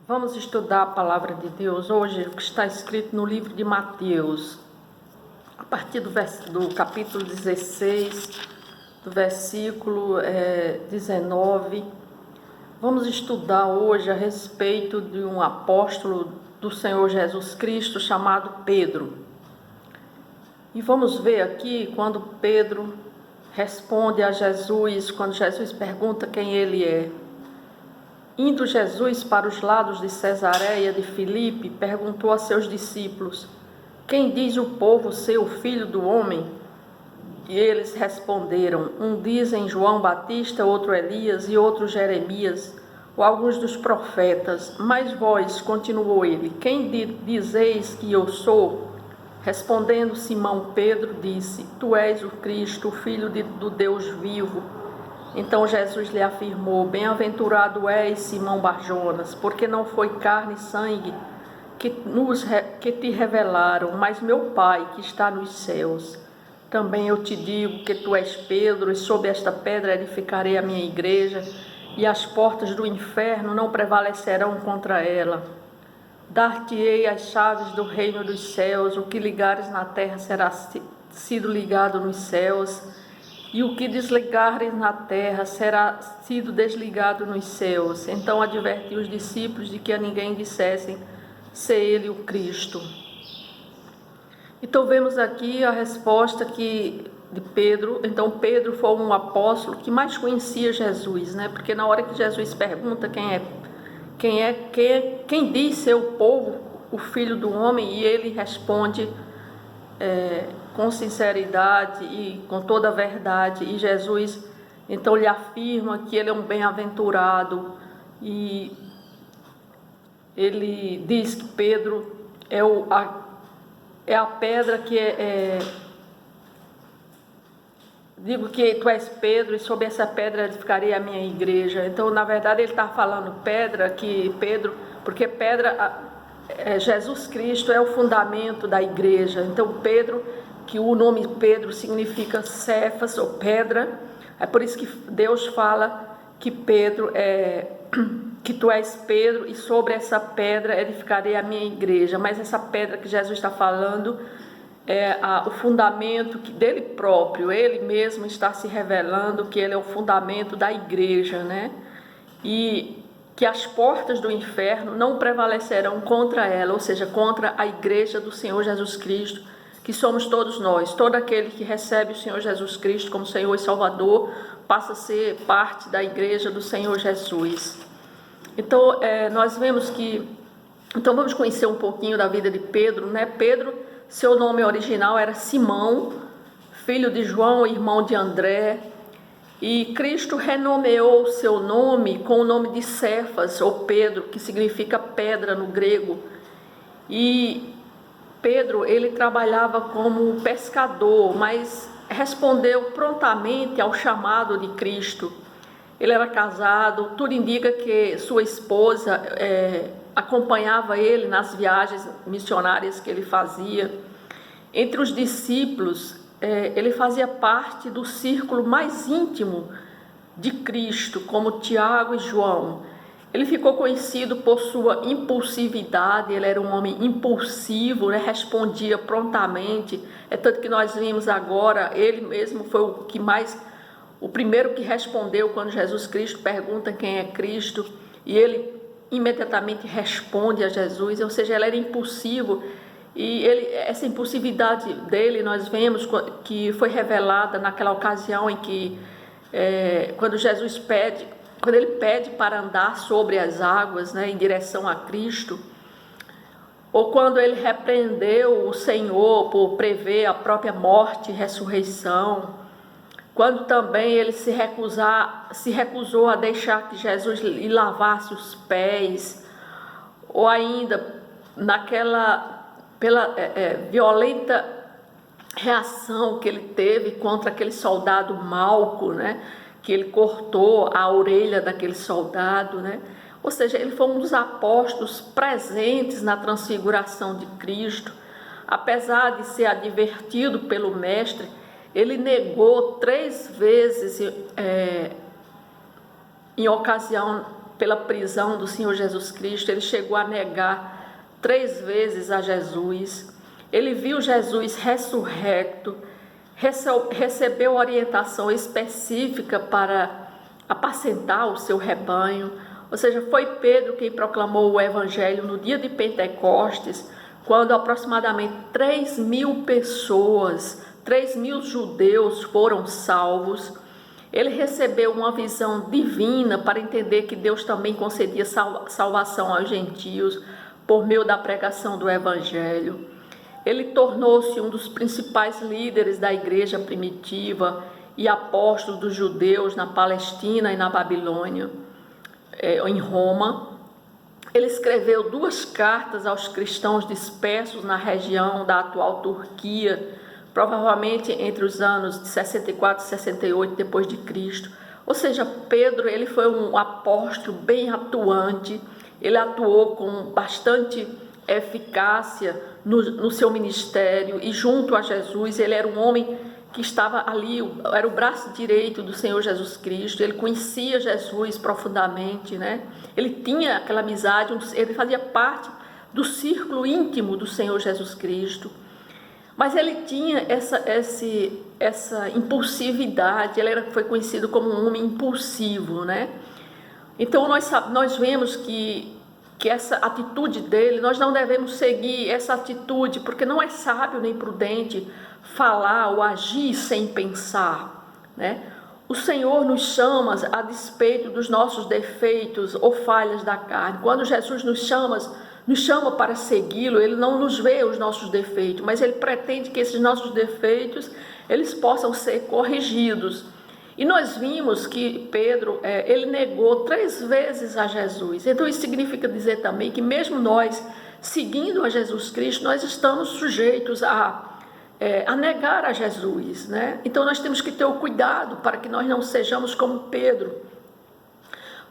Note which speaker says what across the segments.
Speaker 1: Vamos estudar a palavra de Deus hoje, o que está escrito no livro de Mateus, a partir do capítulo 16, do versículo 19. Vamos estudar hoje a respeito de um apóstolo do Senhor Jesus Cristo chamado Pedro. E vamos ver aqui quando Pedro responde a Jesus, quando Jesus pergunta quem ele é. Indo Jesus para os lados de Cesareia de Filipe, perguntou a seus discípulos: quem diz o povo ser o filho do homem? E eles responderam: um dizem João Batista, outro Elias e outro Jeremias, ou alguns dos profetas. Mas vós, continuou ele, quem dizeis que eu sou? Respondendo Simão Pedro, disse: tu és o Cristo, o Filho do Deus vivo. Então Jesus lhe afirmou: bem-aventurado és, Simão Barjonas, porque não foi carne e sangue que te revelaram, mas meu Pai que está nos céus. Também eu te digo que tu és Pedro, e sob esta pedra edificarei a minha igreja, e as portas do inferno não prevalecerão contra ela. Dar-te-ei as chaves do reino dos céus, o que ligares na terra será sido ligado nos céus, e o que desligares na terra será sido desligado nos céus. Então advertiu os discípulos de que a ninguém dissessem ser ele o Cristo. Então vemos aqui a resposta de Pedro. Então Pedro foi um apóstolo que mais conhecia Jesus, né? Porque na hora que Jesus pergunta quem diz ser o povo, o filho do homem, e ele responde com sinceridade e com toda a verdade, e Jesus então lhe afirma que ele é um bem-aventurado, e ele diz que Pedro é a pedra que digo que tu és Pedro, e sobre essa pedra edificarei a minha igreja. Então, na verdade, ele está falando porque pedra, Jesus Cristo é o fundamento da igreja. Então, Pedro, que o nome Pedro significa Cefas, ou pedra, é por isso que Deus fala que que tu és Pedro, e sobre essa pedra edificarei a minha igreja. Mas essa pedra que Jesus está falando é o fundamento dele próprio. Ele mesmo está se revelando que ele é o fundamento da igreja, né? E que as portas do inferno não prevalecerão contra ela, ou seja, contra a igreja do Senhor Jesus Cristo, que somos todos nós. Todo aquele que recebe o Senhor Jesus Cristo como Senhor e Salvador passa a ser parte da igreja do Senhor Jesus. Então, nós vemos então vamos conhecer um pouquinho da vida de Pedro, né? Pedro, seu nome original era Simão, filho de João, irmão de André, e Cristo renomeou seu nome com o nome de Cefas, ou Pedro, que significa pedra no grego. E Pedro, ele trabalhava como pescador, mas respondeu prontamente ao chamado de Cristo. Ele era casado, tudo indica que sua esposa acompanhava ele nas viagens missionárias que ele fazia. Entre os discípulos, ele fazia parte do círculo mais íntimo de Cristo, como Tiago e João. Ele ficou conhecido por sua impulsividade. Ele era um homem impulsivo, né? Respondia prontamente. Tanto que nós vimos agora, ele mesmo foi o primeiro que respondeu quando Jesus Cristo pergunta quem é Cristo, e ele imediatamente responde a Jesus. Ou seja, ele era impulsivo, e essa impulsividade dele nós vemos que foi revelada naquela ocasião em que quando ele pede para andar sobre as águas, né, em direção a Cristo, ou quando ele repreendeu o Senhor por prever a própria morte e ressurreição, quando também ele se recusou a deixar que Jesus lhe lavasse os pés, ou ainda pela violenta reação que ele teve contra aquele soldado Malco, né? Que ele cortou a orelha daquele soldado, né? Ou seja, ele foi um dos apóstolos presentes na transfiguração de Cristo. Apesar de ser advertido pelo mestre, ele negou 3 vezes em ocasião pela prisão do Senhor Jesus Cristo, ele chegou a negar 3 vezes a Jesus. Ele viu Jesus ressurrecto, recebeu orientação específica para apacentar o seu rebanho. Ou seja, foi Pedro quem proclamou o evangelho no dia de Pentecostes, quando aproximadamente 3.000 pessoas, 3.000 judeus foram salvos. Ele recebeu uma visão divina para entender que Deus também concedia salvação aos gentios por meio da pregação do evangelho. Ele tornou-se um dos principais líderes da igreja primitiva e apóstolo dos judeus na Palestina e na Babilônia, em Roma. Ele escreveu 2 cartas aos cristãos dispersos na região da atual Turquia, provavelmente entre os anos de 64 e 68 depois de Cristo. Ou seja, Pedro, ele foi um apóstolo bem atuante. Ele atuou com bastante eficácia no seu ministério, e junto a Jesus ele era um homem que estava ali, era o braço direito do Senhor Jesus Cristo. Ele conhecia Jesus profundamente, né? Ele tinha aquela amizade, ele fazia parte do círculo íntimo do Senhor Jesus Cristo. Mas ele tinha essa impulsividade, foi conhecido como um homem impulsivo, né? Então nós vemos que essa atitude dele, nós não devemos seguir essa atitude, porque não é sábio nem prudente falar ou agir sem pensar, né? O Senhor nos chama a despeito dos nossos defeitos ou falhas da carne. Quando Jesus nos chama para segui-lo, ele não nos vê os nossos defeitos, mas ele pretende que esses nossos defeitos eles possam ser corrigidos. E nós vimos que Pedro, ele negou 3 vezes a Jesus. Então isso significa dizer também que mesmo nós, seguindo a Jesus Cristo, nós estamos sujeitos a negar a Jesus, né? Então nós temos que ter o cuidado para que nós não sejamos como Pedro.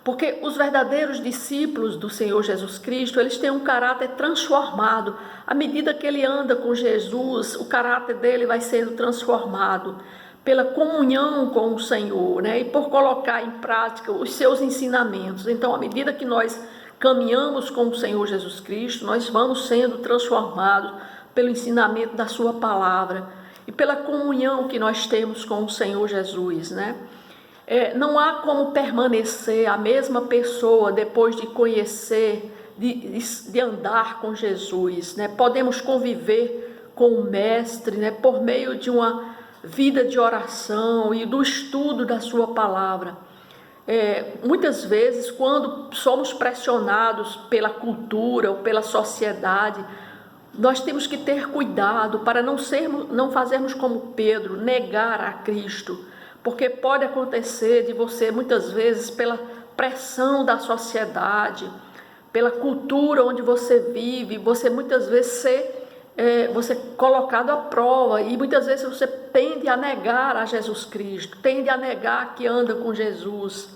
Speaker 1: Porque os verdadeiros discípulos do Senhor Jesus Cristo, eles têm um caráter transformado. À medida que ele anda com Jesus, o caráter dele vai sendo transformado pela comunhão com o Senhor, né? E por colocar em prática os seus ensinamentos. Então, à medida que nós caminhamos com o Senhor Jesus Cristo, nós vamos sendo transformados pelo ensinamento da sua palavra e pela comunhão que nós temos com o Senhor Jesus, né? Não há como permanecer a mesma pessoa depois de conhecer, de andar com Jesus, né? Podemos conviver com o Mestre, né? Por meio de uma vida de oração e do estudo da sua palavra. Muitas vezes, quando somos pressionados pela cultura ou pela sociedade, nós temos que ter cuidado para não fazermos como Pedro, negar a Cristo, porque pode acontecer de você, muitas vezes, pela pressão da sociedade, pela cultura onde você vive, você muitas vezes você colocado à prova, e muitas vezes você tende a negar a Jesus Cristo, tende a negar que anda com Jesus,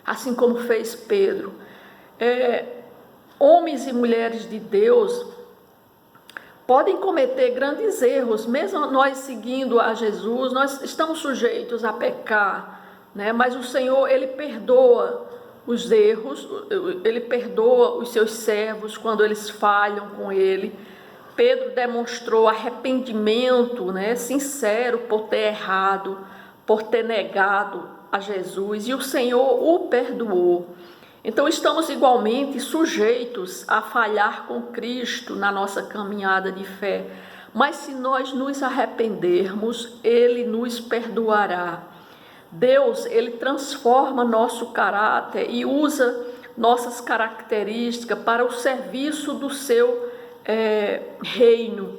Speaker 1: assim como fez Pedro. Homens e mulheres de Deus podem cometer grandes erros, mesmo nós seguindo a Jesus, nós estamos sujeitos a pecar, né? Mas o Senhor, ele perdoa os erros, ele perdoa os seus servos quando eles falham com ele. Pedro demonstrou arrependimento, né, sincero por ter errado, por ter negado a Jesus, e o Senhor o perdoou. Então estamos igualmente sujeitos a falhar com Cristo na nossa caminhada de fé, mas se nós nos arrependermos, Ele nos perdoará. Deus, Ele transforma nosso caráter e usa nossas características para o serviço do seu reino.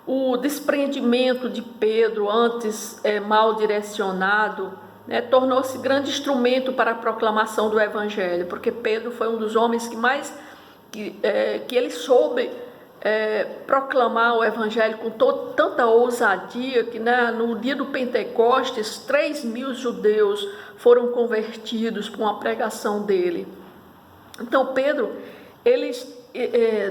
Speaker 1: O desprendimento de Pedro, antes mal direcionado, tornou-se grande instrumento para a proclamação do Evangelho, porque Pedro foi um dos homens que ele soube proclamar o Evangelho com tanta ousadia que no dia do Pentecostes 3.000 judeus foram convertidos com a pregação dele. Então Pedro,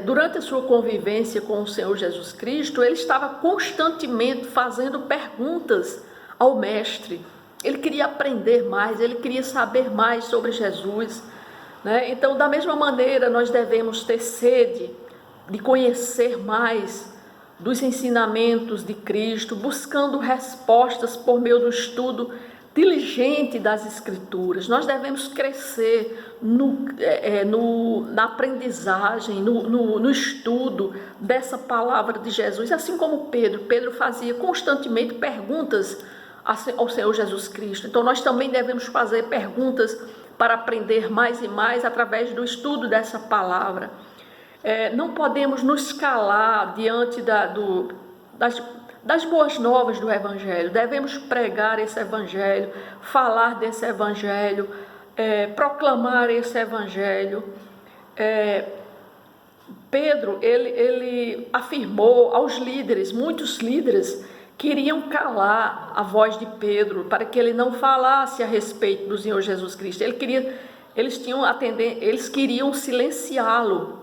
Speaker 1: durante a sua convivência com o Senhor Jesus Cristo, ele estava constantemente fazendo perguntas ao Mestre. Ele queria aprender mais, ele queria saber mais sobre Jesus. né? Então, da mesma maneira, nós devemos ter sede de conhecer mais dos ensinamentos de Cristo, buscando respostas por meio do estudo diligente das Escrituras. Nós devemos crescer na aprendizagem, no estudo dessa palavra de Jesus, assim como Pedro fazia constantemente perguntas ao Senhor Jesus Cristo. Então nós também devemos fazer perguntas para aprender mais e mais através do estudo dessa palavra. Não podemos nos calar diante das boas novas do Evangelho. Devemos pregar esse Evangelho, falar desse Evangelho, proclamar esse Evangelho. Pedro, ele afirmou aos líderes, muitos líderes queriam calar a voz de Pedro para que ele não falasse a respeito do Senhor Jesus Cristo. Eles queriam silenciá-lo,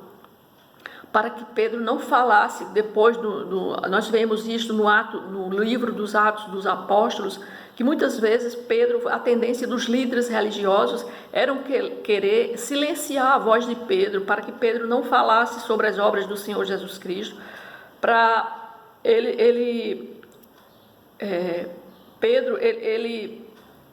Speaker 1: para que Pedro não falasse. Depois nós vemos isso no livro dos Atos dos Apóstolos, que muitas vezes a tendência dos líderes religiosos era querer silenciar a voz de Pedro, para que Pedro não falasse sobre as obras do Senhor Jesus Cristo. Pedro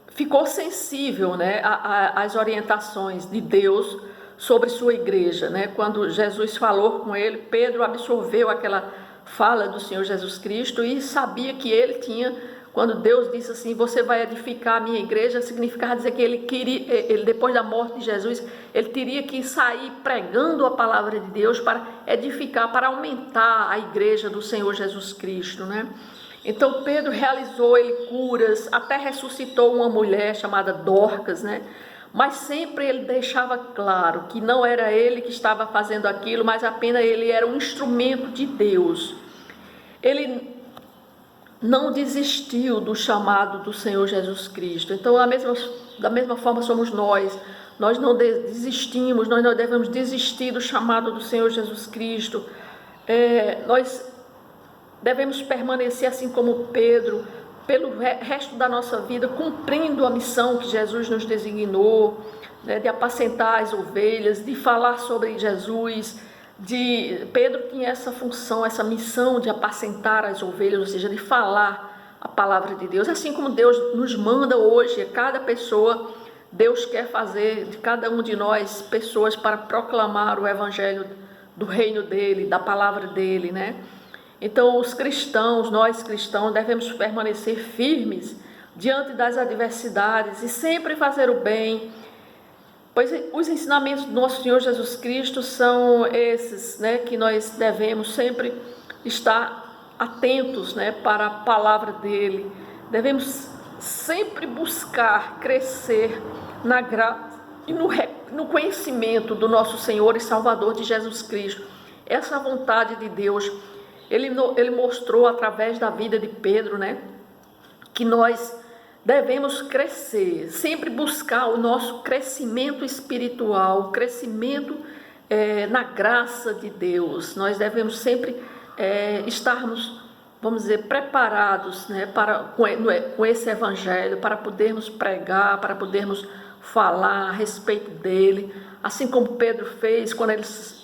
Speaker 1: ficou sensível, né, às orientações de Deus sobre sua igreja, né? Quando Jesus falou com ele, Pedro absorveu aquela fala do Senhor Jesus Cristo e sabia que ele tinha, quando Deus disse assim, você vai edificar a minha igreja, significava dizer que ele depois da morte de Jesus, ele teria que sair pregando a palavra de Deus para edificar, para aumentar a igreja do Senhor Jesus Cristo, né? Então Pedro realizou curas, até ressuscitou uma mulher chamada Dorcas, né? Mas sempre ele deixava claro que não era ele que estava fazendo aquilo, mas apenas ele era um instrumento de Deus. Ele não desistiu do chamado do Senhor Jesus Cristo. Então, da mesma forma somos nós não desistimos, nós não devemos desistir do chamado do Senhor Jesus Cristo. Nós devemos permanecer assim como Pedro, pelo resto da nossa vida, cumprindo a missão que Jesus nos designou, né, de apacentar as ovelhas, de falar sobre Jesus. Pedro tinha essa função, essa missão de apacentar as ovelhas, ou seja, de falar a palavra de Deus. Assim como Deus nos manda hoje, cada pessoa, Deus quer fazer de cada um de nós pessoas para proclamar o evangelho do reino dele, da palavra dele, né? Então, nós cristãos, devemos permanecer firmes diante das adversidades e sempre fazer o bem, pois os ensinamentos do nosso Senhor Jesus Cristo são esses, né, que nós devemos sempre estar atentos, né, para a palavra dele. Devemos sempre buscar crescer na graça e no conhecimento do nosso Senhor e Salvador de Jesus Cristo. Essa vontade de Deus, Ele mostrou através da vida de Pedro, né, que nós devemos crescer, sempre buscar o nosso crescimento espiritual, crescimento na graça de Deus. Nós devemos sempre estarmos, vamos dizer, preparados, né, com esse evangelho, para podermos pregar, para podermos falar a respeito dele, assim como Pedro fez, quando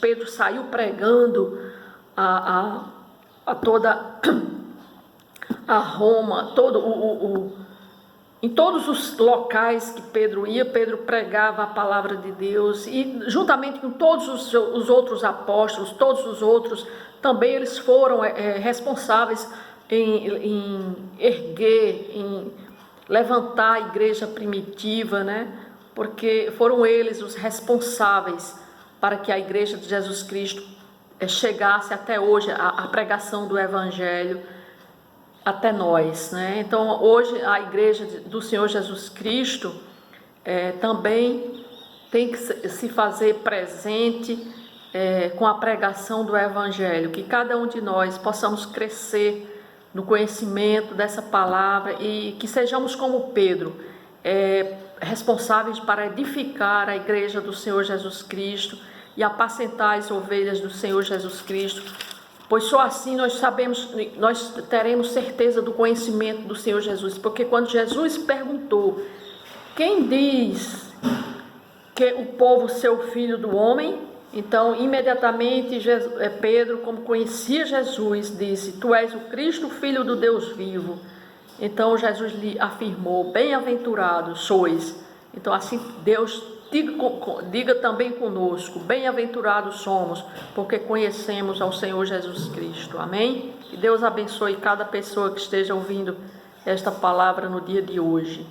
Speaker 1: Pedro saiu pregando a toda a Roma, em todos os locais que Pedro ia, Pedro pregava a palavra de Deus, e juntamente com todos os outros apóstolos, todos os outros, também eles foram responsáveis em erguer, em levantar a igreja primitiva, né? Porque foram eles os responsáveis para que a igreja de Jesus Cristo chegasse até hoje, a pregação do evangelho até nós, né? Então hoje a igreja do Senhor Jesus Cristo também tem que se fazer presente com a pregação do evangelho, que cada um de nós possamos crescer no conhecimento dessa palavra e que sejamos como Pedro, responsáveis para edificar a igreja do Senhor Jesus Cristo e apacentar as ovelhas do Senhor Jesus Cristo, pois só assim nós teremos certeza do conhecimento do Senhor Jesus. Porque quando Jesus perguntou, quem diz que o povo ser o filho do homem. Então, imediatamente, Pedro, como conhecia Jesus, disse: Tu és o Cristo, filho do Deus vivo. Então, Jesus lhe afirmou: Bem-aventurados sois. Então, assim, Deus diga também conosco: Bem-aventurados somos, porque conhecemos ao Senhor Jesus Cristo. Amém? Que Deus abençoe cada pessoa que esteja ouvindo esta palavra no dia de hoje.